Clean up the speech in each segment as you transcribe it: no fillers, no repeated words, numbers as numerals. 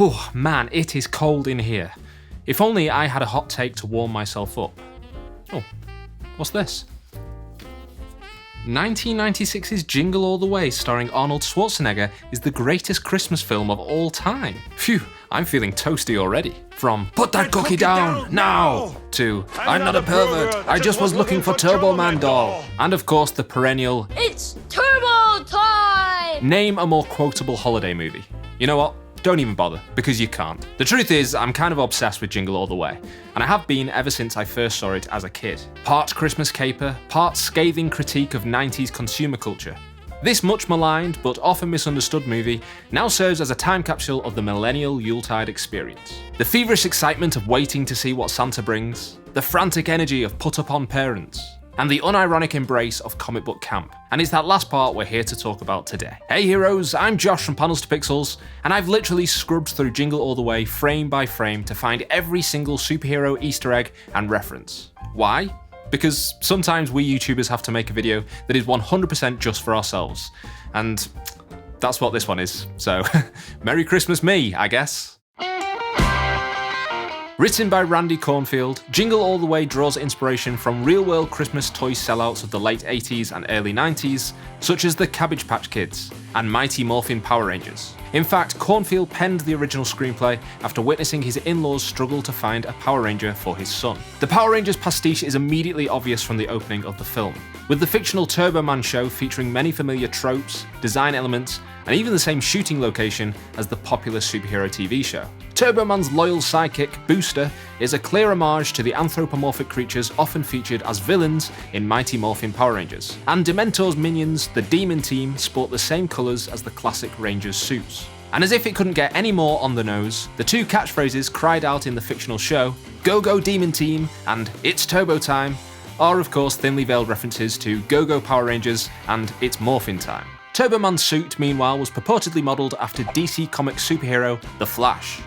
Oh man, it is cold in here. If only I had a hot take to warm myself up. Oh, what's this? 1996's Jingle All the Way starring Arnold Schwarzenegger is the greatest Christmas film of all time. Phew, I'm feeling toasty already. From "Put that cookie down, now!" to "I'm not a pervert, I just was looking for Turbo Man doll." And of course the perennial "It's Turbo time!" Name a more quotable holiday movie. You know what? Don't even bother, because you can't. The truth is, I'm kind of obsessed with Jingle All the Way, and I have been ever since I first saw it as a kid. Part Christmas caper, part scathing critique of 90s consumer culture. This much maligned but often misunderstood movie now serves as a time capsule of the millennial Yuletide experience. The feverish excitement of waiting to see what Santa brings, the frantic energy of put-upon parents, and the unironic embrace of comic book camp. And it's that last part we're here to talk about today. Hey heroes, I'm Josh from Panels to Pixels, and I've literally scrubbed through Jingle All the Way frame by frame to find every single superhero Easter egg and reference. Why? Because sometimes we YouTubers have to make a video that is 100% just for ourselves. And that's what this one is. So, Merry Christmas me, I guess. Written by Randy Cornfield, Jingle All the Way draws inspiration from real-world Christmas toy sellouts of the late 80s and early 90s, such as the Cabbage Patch Kids and Mighty Morphin Power Rangers. In fact, Cornfield penned the original screenplay after witnessing his in-laws struggle to find a Power Ranger for his son. The Power Rangers pastiche is immediately obvious from the opening of the film, with the fictional Turbo Man show featuring many familiar tropes, design elements, and even the same shooting location as the popular superhero TV show. Turbo Man's loyal sidekick, Booster, is a clear homage to the anthropomorphic creatures often featured as villains in Mighty Morphin Power Rangers. And Dementor's minions, the Demon Team, sport the same colours as the classic Rangers suits. And as if it couldn't get any more on the nose, the two catchphrases cried out in the fictional show, "Go Go Demon Team" and "It's Turbo Time," are of course thinly veiled references to Go Go Power Rangers and "It's Morphin Time." Turbo Man's suit, meanwhile, was purportedly modelled after DC Comics superhero The Flash.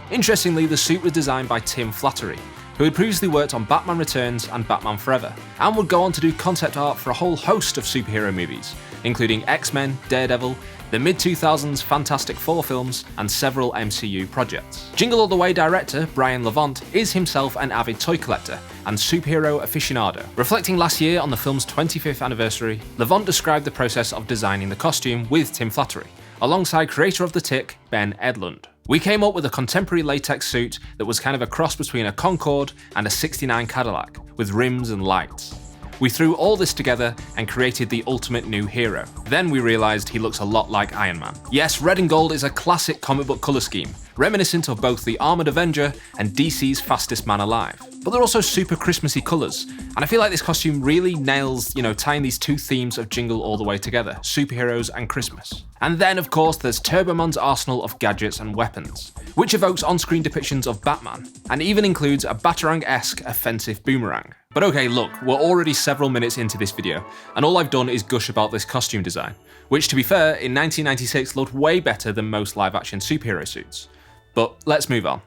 Interestingly, the suit was designed by Tim Flattery, who had previously worked on Batman Returns and Batman Forever, and would go on to do concept art for a whole host of superhero movies, including X-Men, Daredevil, the mid-2000s Fantastic Four films, and several MCU projects. Jingle All the Way director Brian Levant is himself an avid toy collector and superhero aficionado. Reflecting last year on the film's 25th anniversary, Levant described the process of designing the costume with Tim Flattery, alongside creator of The Tick, Ben Edlund. We came up with a contemporary latex suit that was kind of a cross between a Concorde and a '69 Cadillac, with rims and lights. We threw all this together and created the ultimate new hero. Then we realised he looks a lot like Iron Man. Yes, red and gold is a classic comic book colour scheme, reminiscent of both the Armoured Avenger and DC's Fastest Man Alive. But they're also super Christmassy colours, and I feel like this costume really nails, tying these two themes of Jingle All the Way together, superheroes and Christmas. And then, of course, there's Turbo Man's arsenal of gadgets and weapons, which evokes on-screen depictions of Batman, and even includes a Batarang-esque offensive boomerang. But okay, look, we're already several minutes into this video, and all I've done is gush about this costume design, which to be fair, in 1996 looked way better than most live-action superhero suits. But let's move on.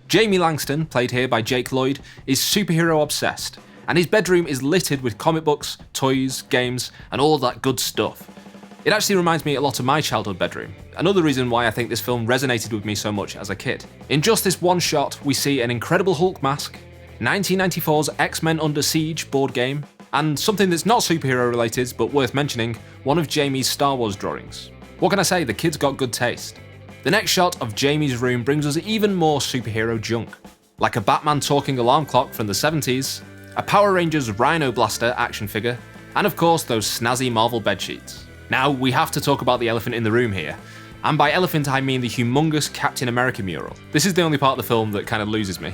Jamie Langston, played here by Jake Lloyd, is superhero obsessed, and his bedroom is littered with comic books, toys, games, and all that good stuff. It actually reminds me a lot of my childhood bedroom, another reason why I think this film resonated with me so much as a kid. In just this one shot, we see an Incredible Hulk mask, 1994's X-Men Under Siege board game, and something that's not superhero related but worth mentioning, one of Jamie's Star Wars drawings. What can I say, the kid's got good taste. The next shot of Jamie's room brings us even more superhero junk, like a Batman talking alarm clock from the 70s, a Power Rangers Rhino Blaster action figure, and of course those snazzy Marvel bedsheets. Now, we have to talk about the elephant in the room here, and by elephant I mean the humongous Captain America mural. This is the only part of the film that kind of loses me,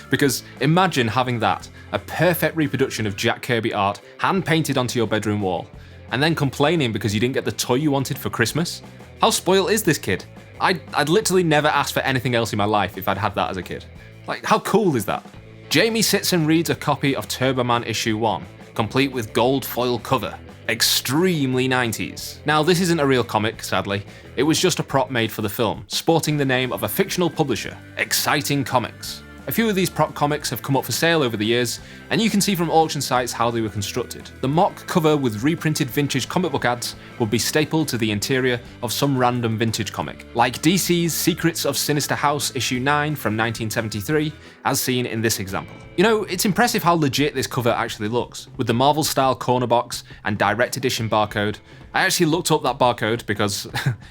because imagine having that, a perfect reproduction of Jack Kirby art hand-painted onto your bedroom wall, and then complaining because you didn't get the toy you wanted for Christmas? How spoiled is this kid? I'd literally never asked for anything else in my life if I'd had that as a kid. Like, how cool is that? Jamie sits and reads a copy of Turbo Man issue 1, complete with gold foil cover. Extremely 90s. Now, this isn't a real comic, sadly. It was just a prop made for the film, sporting the name of a fictional publisher, Exciting Comics. A few of these prop comics have come up for sale over the years, and you can see from auction sites how they were constructed. The mock cover with reprinted vintage comic book ads would be stapled to the interior of some random vintage comic, like DC's Secrets of Sinister House issue 9 from 1973, as seen in this example. You know, it's impressive how legit this cover actually looks, with the Marvel-style corner box and direct edition barcode. I actually looked up that barcode because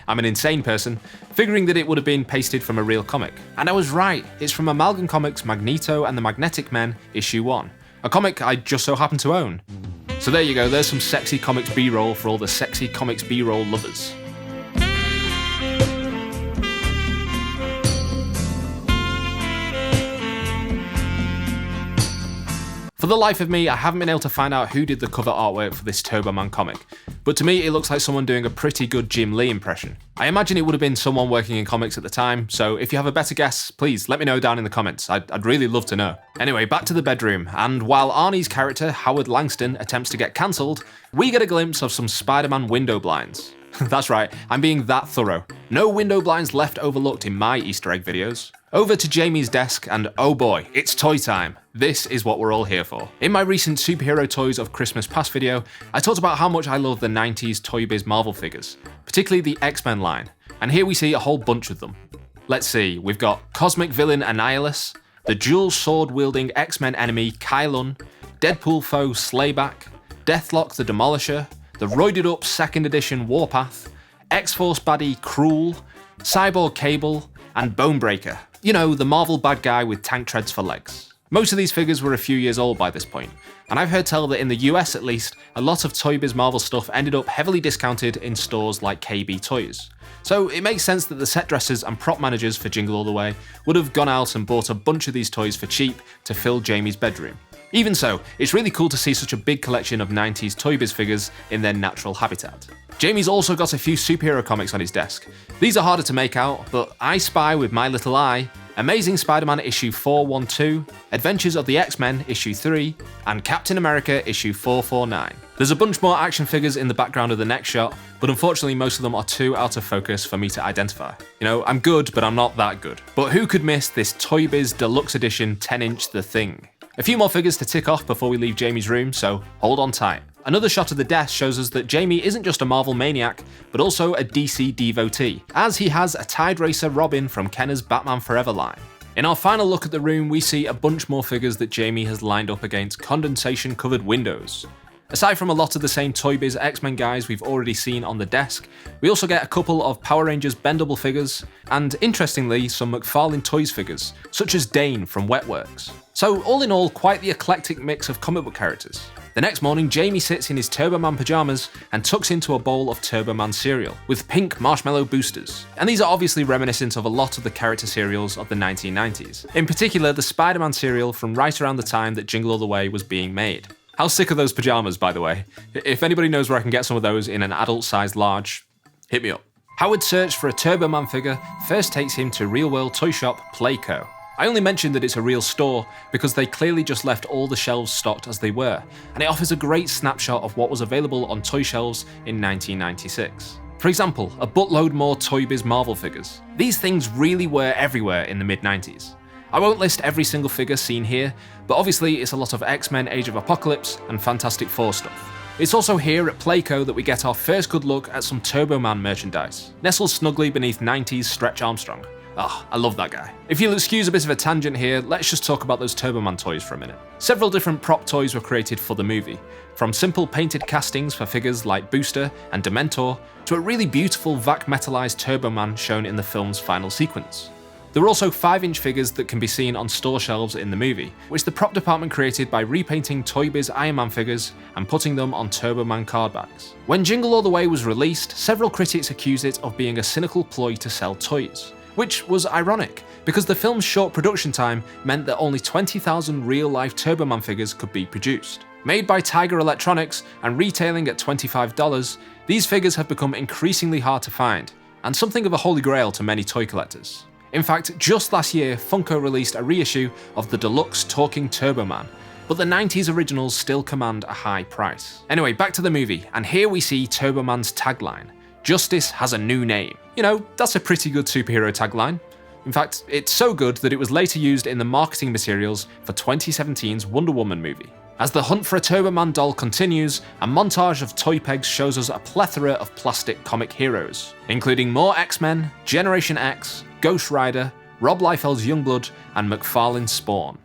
I'm an insane person, figuring that it would have been pasted from a real comic. And I was right, it's from Amalgam Comics' Magneto and the Magnetic Men issue 1, a comic I just so happen to own. So there you go, there's some sexy comics B-roll for all the sexy comics B-roll lovers. For the life of me, I haven't been able to find out who did the cover artwork for this Turbo Man comic, but to me it looks like someone doing a pretty good Jim Lee impression. I imagine it would have been someone working in comics at the time, so if you have a better guess, please let me know down in the comments, I'd really love to know. Anyway, back to the bedroom, and while Arnie's character, Howard Langston, attempts to get cancelled, we get a glimpse of some Spider-Man window blinds. That's right, I'm being that thorough. No window blinds left overlooked in my Easter egg videos. Over to Jamie's desk, and oh boy, it's toy time. This is what we're all here for. In my recent Superhero Toys of Christmas Past video, I talked about how much I love the 90s Toy Biz Marvel figures, particularly the X-Men line, and here we see a whole bunch of them. Let's see, we've got Cosmic Villain Annihilus, the dual sword-wielding X-Men enemy Kylun, Deadpool foe Slayback, Deathlock the Demolisher, the roided-up 2nd edition Warpath, X-Force baddie Cruel, Cyborg Cable, and Bonebreaker. You know, the Marvel bad guy with tank treads for legs. Most of these figures were a few years old by this point, and I've heard tell that in the US at least, a lot of Toy Biz Marvel stuff ended up heavily discounted in stores like KB Toys. So it makes sense that the set dressers and prop managers for Jingle All the Way would have gone out and bought a bunch of these toys for cheap to fill Jamie's bedroom. Even so, it's really cool to see such a big collection of 90s Toy Biz figures in their natural habitat. Jamie's also got a few superhero comics on his desk. These are harder to make out, but I spy with my little eye Amazing Spider-Man issue 412, Adventures of the X-Men issue 3, and Captain America issue 449. There's a bunch more action figures in the background of the next shot, but unfortunately most of them are too out of focus for me to identify. You know, I'm good, but I'm not that good. But who could miss this Toy Biz Deluxe Edition 10-inch The Thing? A few more figures to tick off before we leave Jamie's room, so hold on tight. Another shot of the desk shows us that Jamie isn't just a Marvel maniac, but also a DC devotee, as he has a Tide Racer Robin from Kenner's Batman Forever line. In our final look at the room, we see a bunch more figures that Jamie has lined up against condensation-covered windows. Aside from a lot of the same Toy Biz X-Men guys we've already seen on the desk, we also get a couple of Power Rangers bendable figures, and interestingly, some McFarlane Toys figures, such as Dane from Wetworks. So all in all, quite the eclectic mix of comic book characters. The next morning, Jamie sits in his Turbo Man pajamas and tucks into a bowl of Turbo Man cereal, with pink marshmallow boosters. And these are obviously reminiscent of a lot of the character cereals of the 1990s. In particular, the Spider-Man cereal from right around the time that Jingle All the Way was being made. How sick are those pajamas, by the way? If anybody knows where I can get some of those in an adult-sized large, hit me up. Howard's search for a Turbo Man figure first takes him to real-world toy shop Playco. I only mentioned that it's a real store because they clearly just left all the shelves stocked as they were, and it offers a great snapshot of what was available on toy shelves in 1996. For example, a buttload more Toy Biz Marvel figures. These things really were everywhere in the mid-90s. I won't list every single figure seen here, but obviously it's a lot of X-Men Age of Apocalypse and Fantastic Four stuff. It's also here at Playco that we get our first good look at some Turbo Man merchandise, nestled snugly beneath 90s Stretch Armstrong. I love that guy. If you'll excuse a bit of a tangent here, let's just talk about those Turbo Man toys for a minute. Several different prop toys were created for the movie, from simple painted castings for figures like Booster and Dementor, to a really beautiful vac metalized Turbo Man shown in the film's final sequence. There were also 5-inch figures that can be seen on store shelves in the movie, which the prop department created by repainting Toy Biz Iron Man figures and putting them on Turbo Man card backs. When Jingle All the Way was released, several critics accused it of being a cynical ploy to sell toys, which was ironic, because the film's short production time meant that only 20,000 real-life Turbo Man figures could be produced. Made by Tiger Electronics and retailing at $25, these figures have become increasingly hard to find, and something of a holy grail to many toy collectors. In fact, just last year, Funko released a reissue of the deluxe Talking Turbo Man, but the 90s originals still command a high price. Anyway, back to the movie, and here we see Turbo Man's tagline, "Justice has a new name." You know, that's a pretty good superhero tagline. In fact, it's so good that it was later used in the marketing materials for 2017's Wonder Woman movie. As the hunt for a Turbo Man doll continues, a montage of toy pegs shows us a plethora of plastic comic heroes, including more X-Men, Generation X, Ghost Rider, Rob Liefeld's Youngblood, and McFarlane's Spawn.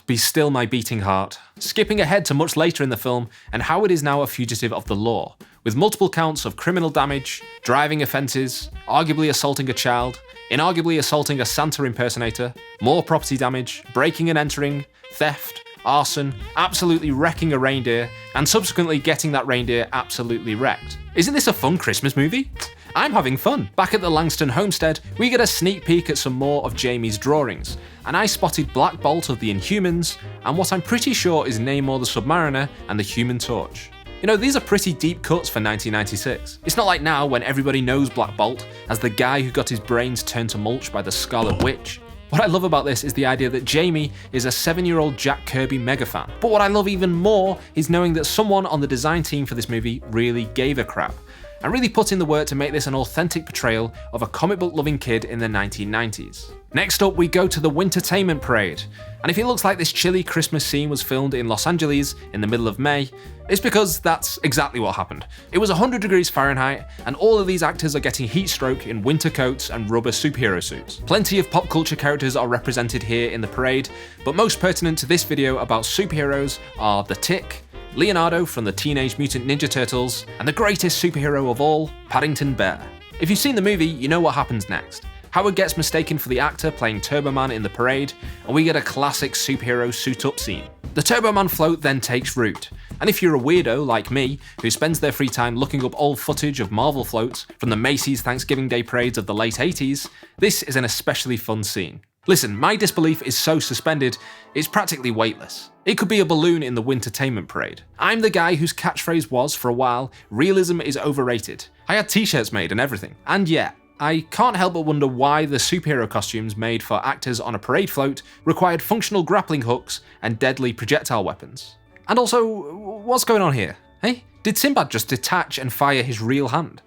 Be still my beating heart. Skipping ahead to much later in the film, and how it is now a fugitive of the law, with multiple counts of criminal damage, driving offences, arguably assaulting a child, inarguably assaulting a Santa impersonator, more property damage, breaking and entering, theft, arson, absolutely wrecking a reindeer, and subsequently getting that reindeer absolutely wrecked. Isn't this a fun Christmas movie? I'm having fun. Back at the Langston homestead, we get a sneak peek at some more of Jamie's drawings, and I spotted Black Bolt of the Inhumans, and what I'm pretty sure is Namor the Submariner and the Human Torch. You know, these are pretty deep cuts for 1996. It's not like now when everybody knows Black Bolt as the guy who got his brains turned to mulch by the Scarlet Witch. What I love about this is the idea that Jamie is a 7-year-old Jack Kirby mega fan. But what I love even more is knowing that someone on the design team for this movie really gave a crap, and really put in the work to make this an authentic portrayal of a comic book loving kid in the 1990s. Next up, we go to the Wintertainment Parade, and if it looks like this chilly Christmas scene was filmed in Los Angeles in the middle of May, it's because that's exactly what happened. It was 100 degrees Fahrenheit, and all of these actors are getting heat stroke in winter coats and rubber superhero suits. Plenty of pop culture characters are represented here in the parade, but most pertinent to this video about superheroes are The Tick, Leonardo from the Teenage Mutant Ninja Turtles, and the greatest superhero of all, Paddington Bear. If you've seen the movie, you know what happens next. Howard gets mistaken for the actor playing Turbo Man in the parade, and we get a classic superhero suit-up scene. The Turbo Man float then takes root, and if you're a weirdo like me, who spends their free time looking up old footage of Marvel floats from the Macy's Thanksgiving Day parades of the late 80s, this is an especially fun scene. Listen, my disbelief is so suspended, it's practically weightless. It could be a balloon in the Wintertainment Parade. I'm the guy whose catchphrase was, for a while, realism is overrated. I had t-shirts made and everything. And yeah, I can't help but wonder why the superhero costumes made for actors on a parade float required functional grappling hooks and deadly projectile weapons. And also, what's going on here? Hey? Did Sinbad just detach and fire his real hand?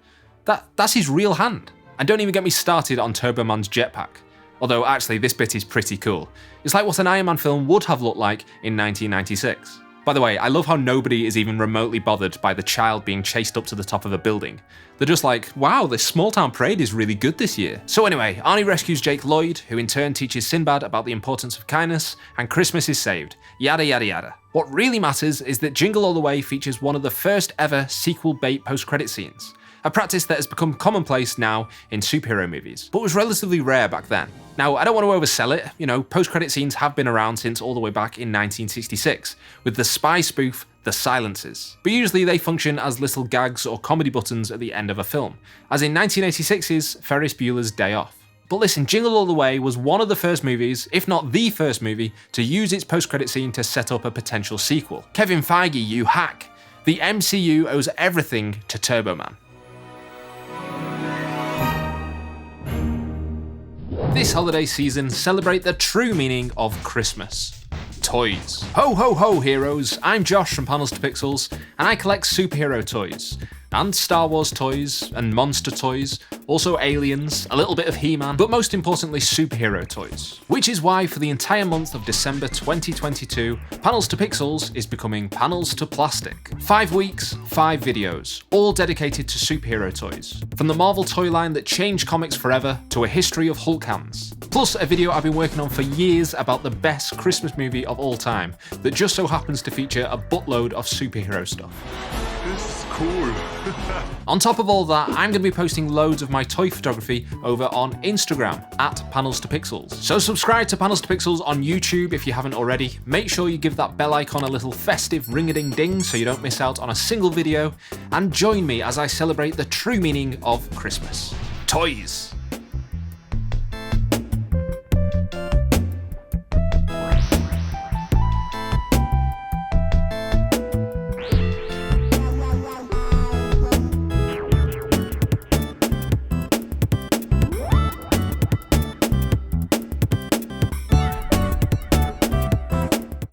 That's his real hand. And don't even get me started on Turbo Man's jetpack. Although actually this bit is pretty cool. It's like what an Iron Man film would have looked like in 1996. By the way, I love how nobody is even remotely bothered by the child being chased up to the top of a building. They're just like, wow, this small town parade is really good this year. So anyway, Arnie rescues Jake Lloyd, who in turn teaches Sinbad about the importance of kindness, and Christmas is saved. Yada yada yada. What really matters is that Jingle All the Way features one of the first ever sequel bait post-credit scenes. A practice that has become commonplace now in superhero movies, but was relatively rare back then. Now, I don't want to oversell it, post-credit scenes have been around since all the way back in 1966, with the spy spoof The Silences. But usually they function as little gags or comedy buttons at the end of a film, as in 1986's Ferris Bueller's Day Off. But listen, Jingle All the Way was one of the first movies, if not the first movie, to use its post-credit scene to set up a potential sequel. Kevin Feige, you hack! The MCU owes everything to Turbo Man. This holiday season, celebrate the true meaning of Christmas. Toys. Ho ho ho heroes, I'm Josh from Panels to Pixels, and I collect superhero toys. And Star Wars toys, and monster toys, also aliens, a little bit of He-Man, but most importantly superhero toys. Which is why for the entire month of December 2022, Panels to Pixels is becoming Panels to Plastic. 5 weeks, 5 videos, all dedicated to superhero toys. From the Marvel toy line that changed comics forever, to a history of Hulk hands. Plus a video I've been working on for years about the best Christmas movie of all time, that just so happens to feature a buttload of superhero stuff. This is cool. On top of all that, I'm going to be posting loads of my toy photography over on Instagram, at Panels to Pixels. So subscribe to Panels to Pixels on YouTube if you haven't already. Make sure you give that bell icon a little festive ring-a-ding-ding so you don't miss out on a single video. And join me as I celebrate the true meaning of Christmas. Toys!